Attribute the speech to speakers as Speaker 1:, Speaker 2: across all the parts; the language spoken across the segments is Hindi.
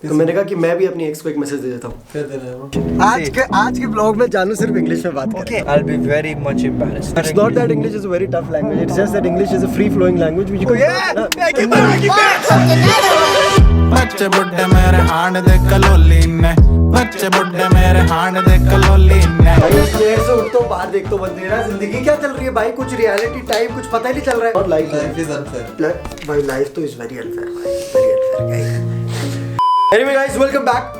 Speaker 1: तो मैंने कहा कि मैं भी अपनी एक्स को एक मैसेज दे देता हूँ। आज के ब्लॉग में जानू सिर्फ इंग्लिश में बात करें।
Speaker 2: I'll be very much embarrassed.
Speaker 1: It's not that English is a very tough language. It's just that English is a free-flowing language which you can.
Speaker 3: बच्चे बुड्ढे मेरे हाण दे कलोली ने, बच्चे बुड्ढे मेरे हाण दे कलोली ने।
Speaker 1: देर से उठता हूँ, बाहर देखता हूँ, बंदे यार जिंदगी क्या चल रही है भाई, कुछ रियलिटी टाइम कुछ पता ही नहीं चल रहा है। और लाइफ इज अनफेयर भाई, लाइफ तो इज वेरी अनफेयर भाई, very unfair guys. Anyway guys, welcome back.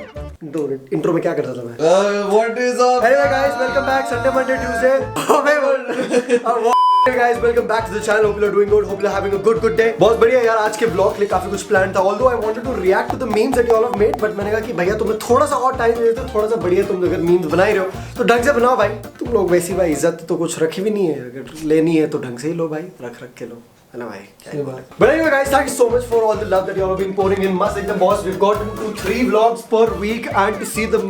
Speaker 1: Intro में क्या करता था मैं?
Speaker 2: What is up?
Speaker 1: Anyway guys, welcome back. Sunday, Monday, Tuesday. Hey guys, welcome back to the channel. Hope you're doing good. Hope you're having a good day. बहुत बढ़िया यार, आज के ब्लॉग के लिए काफी कुछ प्लान था. Although I wanted to react to the memes that you all have made, but मैंने कहा कि भैया तुम्हें थोड़ा सा और टाइम दे देते, थोड़ा सा बढ़िया तुम अगर memes बना ही रहे हो तो ढंग से बनाओ भाई. तुम लोग वैसी भाई इज्जत तो कुछ रखी भी नहीं है, अगर लेनी है तो ढंग से ही लो भाई, रख के लो. है ना भाई? But anyway guys, thank you so much for all the love that you all have been pouring in. Must like the boss, we've gotten to 3 vlogs per week and to see the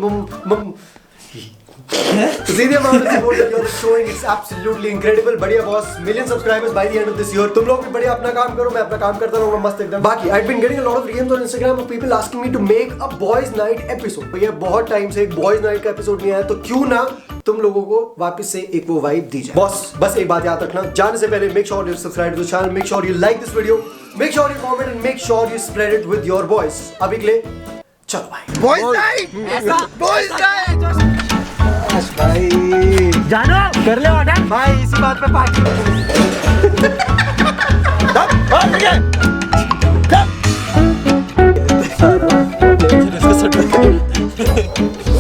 Speaker 1: to see the amount of support that you are showing, it's absolutely incredible. बढ़िया boss, million subscribers by the end of this year. तुम लोग भी बढ़िया अपना काम करो, मैं अपना काम करता रहूँगा मस्त एकदम. बाकी I've been getting a lot of DMs on Instagram of people asking me to make a boys night episode. भैया बहुत टाइम से एक boys night का एपिसोड नहीं आया, तो क्यों ना तुम लोगों को वापस से एक वो वाइब दी जाए. बस एक बात याद रखना, जाने से पहले make sure you subscribe to the channel, make sure you like this video, make sure you comment and make sure you spread it with your boys. अभी के लिए चलो भाई.
Speaker 2: Boys night! Boys night!
Speaker 1: भाई
Speaker 2: जानो कर ले ऑर्डर
Speaker 1: भाई, इसी बात पे पार्टी.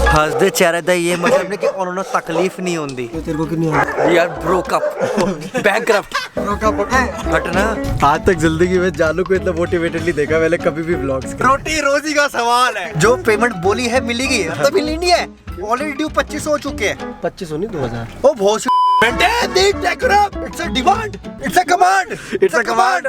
Speaker 2: हंस दे चेहरे दा, ये मतलब कि उन्होंने तकलीफ नहीं होंदी.
Speaker 1: तेरे को क्यों नहीं आ रहा?
Speaker 2: यार ब्रोक अप, बैंकरप्ट, हटना.
Speaker 1: आज तक जिंदगी में जानू को इतना मोटिवेटेडली देखा मैंने कभी भी व्लॉग्स के.
Speaker 2: रोटी रोजी का सवाल है. जो पेमेंट बोली है मिलेगी, मतलब मिली नहीं है. ऑलरेडी ड्यू 25 हो चुके हैं.
Speaker 1: 25 नहीं 2000.
Speaker 2: ओ बहुत Maintain the decorum. It's a demand. It's a command. It's a command.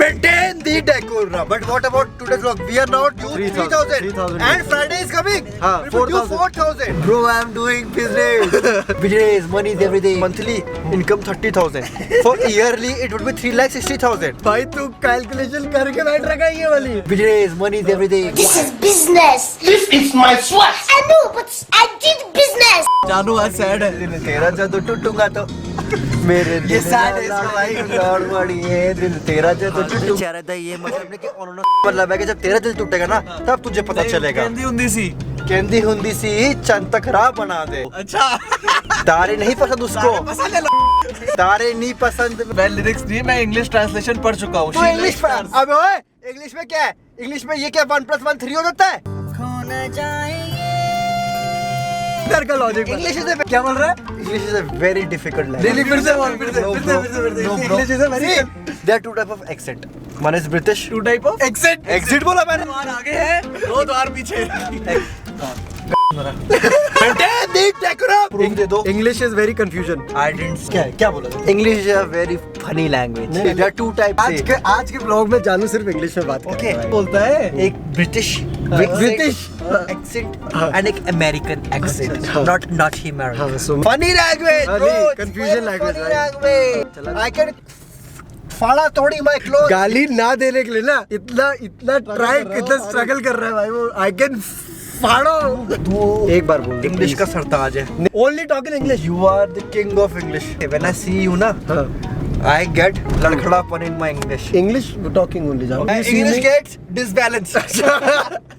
Speaker 2: Maintain the decorum. But what about today's vlog? We are not due 3,000. And Friday is coming. 4,000. Bro, I am doing business. Business, money is everything. Monthly income 30,000. For yearly, it would be 3,60,000.
Speaker 1: भाई तू कैलकुलेशन करके बैठ रखा है ये वाली.
Speaker 2: Business, money is everything.
Speaker 4: This is business. This is my sweat. I know, but I did business.
Speaker 2: जानू आज सैड है. तेरा जब टूटूंगा तो मेरे ये सैड है इसका भाई. लॉर्ड बड़ी है दिल तेरा जब टूटूंगा. चेहरे दा, ये मतलब है कि जब तेरा दिल टूटेगा ना तब तुझे पता चलेगा. केंदी हुंदी सी चंद तकरा बना दे. अच्छा तारे नहीं पसंद उसको, तारे नहीं पसंद.
Speaker 5: मैं लिरिक्स नहीं, मैं इंग्लिश ट्रांसलेशन पढ़ चुका हूँ.
Speaker 2: तो इंग्लिश अब ओए इंग्लिश में क्या है? इंग्लिश में ये क्या 1+1 3 हो जाता है? का लॉजिक. इंग्लिश इज क्या बोल रहा है? English is a very difficult language.
Speaker 5: फिर से बोल. English is a very.
Speaker 2: There are 2 type of accent. One is British.
Speaker 5: 2 type of accent.
Speaker 2: Exit बोला मैंने.
Speaker 5: द्वार आगे है, 2 द्वार पीछे.
Speaker 1: English is very confusion.
Speaker 2: I didn't क्या बोला? English is a very funny language. There are 2 types.
Speaker 1: आज के ब्लॉग में जानू सिर्फ इंग्लिश में बात
Speaker 2: ओके
Speaker 1: करेगा.
Speaker 2: बोलता है. एक ब्रिटिश एक्सेंट एंड एक अमेरिकन एक्सेंट. नॉट हिमर. Funny language.
Speaker 1: Confusion language.
Speaker 2: I can फाड़ा तोड़ी माय क्लोथ.
Speaker 1: गाली ना देने के लिए ना इतना ट्राई, इतना स्ट्रगल कर रहा है भाई वो. आई कैन फाड़ो. एक बार बोल.
Speaker 2: इंग्लिश का सरताज है.
Speaker 1: Only talk in English.
Speaker 2: You are the king of English. When I see you ना, I get लड़खड़ापन in my English.
Speaker 1: English talking only.
Speaker 2: English gets disbalanced.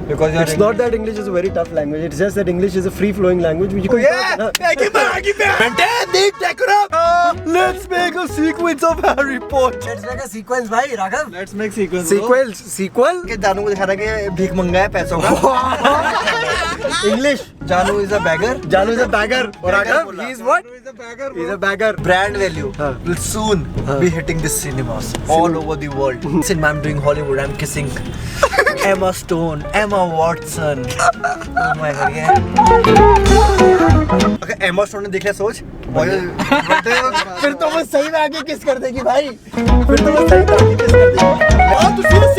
Speaker 2: Because
Speaker 1: It's not that English is a very tough language. It's just that English is a free-flowing language which you can.
Speaker 2: Maintain the decorum. Let's make a sequence of Harry Potter.
Speaker 1: Let's make a sequence भाई Raghav.
Speaker 5: Let's make sequence.
Speaker 1: Sequel.
Speaker 2: के जानू को दिखाना कि भीख मंगा है पैसों का.
Speaker 1: English.
Speaker 2: जानू is a beggar.
Speaker 1: Janu is a beggar. और Raghav he is what? He's a beggar.
Speaker 2: Brand value will soon be hitting the cinemas all over the world. Since I'm doing Hollywood, I'm kissing Emma Stone, Emma Watson. Oh my God, yeah. Okay, Emma Stone ने देख लिया सोच.
Speaker 1: फिर तो वो सही में आके किस कर देगी भाई. फिर तो वो सही में आके किस कर देगी.
Speaker 2: तू सीरियस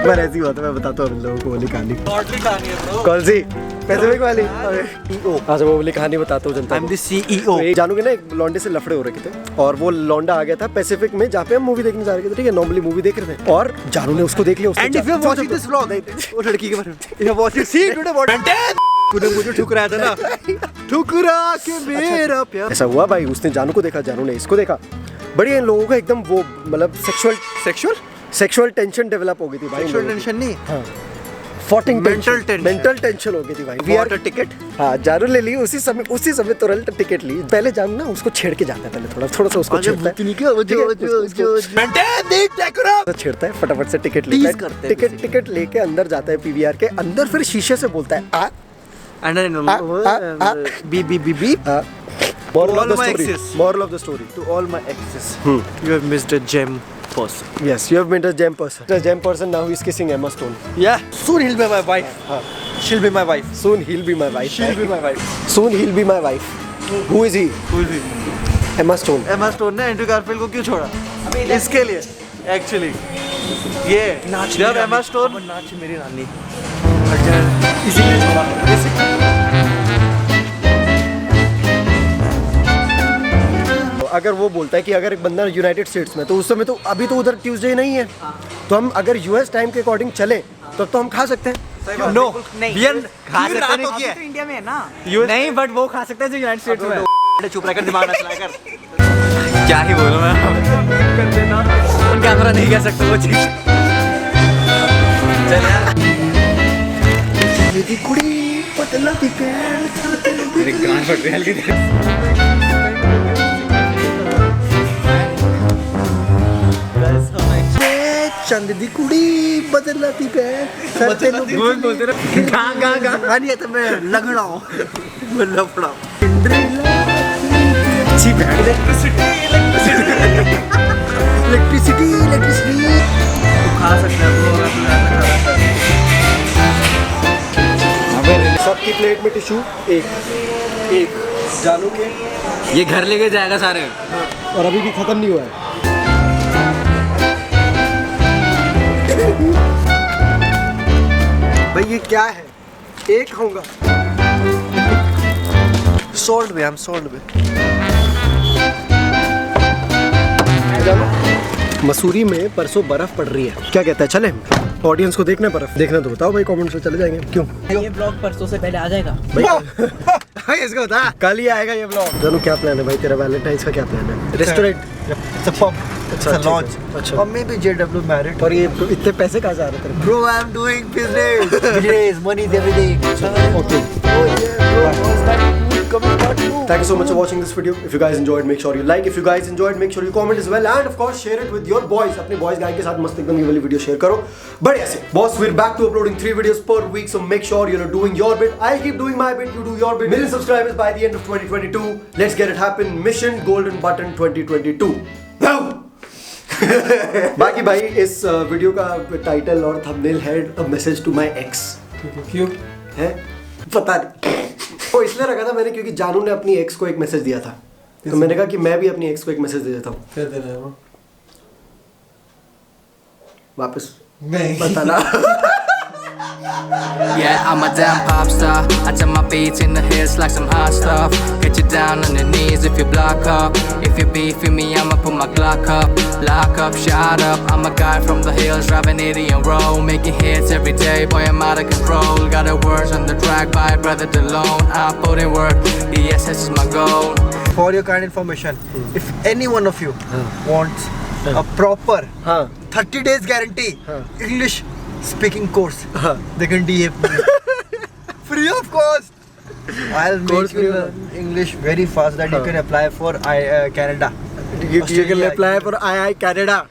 Speaker 1: पर ऐसी हुआ था, मैं बताता हूँ लोगों को वाली कहानी।
Speaker 5: लॉटरी कहानी है ब्रो।
Speaker 1: कौन सी? पैसिफिक वाली? अच्छा वो वाली कहानी बताता हूँ जनता
Speaker 5: आई एम द
Speaker 1: को।
Speaker 5: सीईओ।
Speaker 1: तो एक जानू के ना एक लौंडे से लफड़े हो रखे थे और वो लौंडा आ गया था पैसिफिक में जहाँ पे हम मूवी देखने जा रहे थे, ठीक है, नॉर्मली मूवी देख रहे थे और जानू ने उसको देख लिया।
Speaker 2: And if you're watching this vlog, वो लड़की के बारे में, if you're watching, see today what तूने मुझे ठुकराया था ना, ठुकरा के मेरा प्यार।
Speaker 1: ऐसा हुआ भाई, उसने जानू को देखा, जानू ने इसको देखा, बढ़िया इन लोगों का एकदम वो मतलब सेक्सुअल टेंशन डेवलप हो गई थी भाई।
Speaker 2: Sexual tension नहीं,
Speaker 1: मेंटल टेंशन हो गई थी भाई।
Speaker 2: VR ticket.
Speaker 1: हाँ जानू ले ली उसी समय तुरंत टिकट ली। पहले जानू ना उसको छेड़ के जाता है, पहले थोड़ा सा उसको छेड़ता है, छेड़ता है, फटाफट से टिकट लेता है, टिकट लेके अंदर जाता है पीवीआर के अंदर, फिर शीशे से बोलता है moral of the story.
Speaker 2: To all my exes, you have missed a gem person.
Speaker 1: Yes, you have been a gem person. The gem person now is kissing Emma Stone.
Speaker 2: Yeah, soon he'll be my wife. She'll be my wife.
Speaker 1: Soon he'll be my wife.
Speaker 2: She'll be my wife.
Speaker 1: Soon he'll be my wife. Who is he?
Speaker 2: Who is he?
Speaker 1: Emma Stone.
Speaker 2: Emma Stone ने एंड्रू गारफील्ड को क्यों छोड़ा? इसके लिए, actually. ये जब एमा स्टोन नाच मेरी रानी, इसीलिए छोड़ा।
Speaker 1: अगर वो बोलता है कि अगर एक बंदा यूनाइटेड स्टेट्स में, तो उस समय तो अभी तो उधर ट्यूसडे नहीं है, तो हम अगर यूएस टाइम के अकॉर्डिंग चले तो हम खा सकते हैं।
Speaker 2: नो, बियन खा सकते नहीं किया।
Speaker 5: तो इंडिया में है ना? नहीं, बट वो खा सकता है जो यूनाइटेड स्टेट्स में है।
Speaker 2: चुप रहकर दिमाग ना चलाया कर।
Speaker 5: क्या ही बोलूं मैं, उन कैमरा नहीं कह सकते वो चीज। चल यार,
Speaker 1: मेरी कुड़ी पतला दी पैर,
Speaker 5: मेरी गांड फट रही है हल्की।
Speaker 1: चंद दी कुड़ी बदलती पैर,
Speaker 5: बोलते रहो।
Speaker 2: गानी है तो मैं लगड़ा हूँ, मैं लफड़ा हूँ।
Speaker 1: इलेक्ट्रिसिटी
Speaker 5: खा सकते हैं
Speaker 1: सबकी प्लेट में टिश्यू एक जानू के,
Speaker 5: ये घर लेके जाएगा सारे।
Speaker 1: और अभी भी खत्म नहीं हुआ है। भाई ये क्या है? एक खाऊंगा।
Speaker 2: सोल्ड में, हम सोल्ड में।
Speaker 1: मसूरी में परसों बर्फ पड़ रही है, क्या कहता है चले? ऑडियंस को देखना बर्फ देखना तो बताओ भाई, कमेंट्स में चले जाएंगे। क्यों?
Speaker 6: ये ब्लॉग परसों से पहले आ जाएगा
Speaker 1: भाई इसको बता, कल ही आएगा ये ब्लॉग। जानू क्या प्लान है भाई तेरा? वैलेंटाइंस का क्या प्लान है? Restaurant,
Speaker 2: It's a pub. It's a lodge.
Speaker 1: अच्छा।
Speaker 2: Or maybe JW married.
Speaker 1: और ये इतने पैसे कहाँ से आ रहे तेरे?
Speaker 2: Bro, I'm doing business. Business, money is everything.
Speaker 1: Okay.
Speaker 2: Oh yeah, bro. Was that cool? Coming part 2.
Speaker 1: Thank you so much for watching this video. If you guys enjoyed, make sure you like. If you guys enjoyed, make sure you comment as well. And of course, share it with your boys. अपने boys guy के साथ मस्त एकदम ये वाली वीडियो शेयर करो। बढ़िया से। Boss, we're back to uploading 3 videos per week. So make sure you're doing your bit. I'll keep doing my bit. You do your bit. Million subscribers by the end of 2022. Let's get it happen. Mission Golden Button 2022. Now. बाकी भाई इस वीडियो का टाइटल और थंबनेल है a message to my ex.
Speaker 5: क्यों
Speaker 1: है पता नहीं, वो इसलिए रखा था मैंने क्योंकि जानू ने अपनी एक्स को एक मैसेज दिया था, तो मैंने कहा कि मैं भी अपनी एक्स को एक मैसेज दे देता हूँ।
Speaker 5: फिर दे रहे हो
Speaker 1: वापस
Speaker 5: नहीं
Speaker 1: बताना।
Speaker 7: Yeah, I'm a damn pop star. I tell my beats in the hits like some hot stuff. Get you down on your knees if you block up. If you beef with me, I'ma put my Glock up. Lock up, shut up. I'm a guy from the hills, driving 80 and roll, making hits every day. Boy, I'm out of control. Got the words on the track by Brother DeLone. I put in work. Yes, this is my goal.
Speaker 2: For your kind information, if any one of you wants a proper 30 days guarantee English speaking course, they can DM me. Free of cost. I'll make you learn English very fast that you can apply for Canada.
Speaker 1: You can apply for II Canada.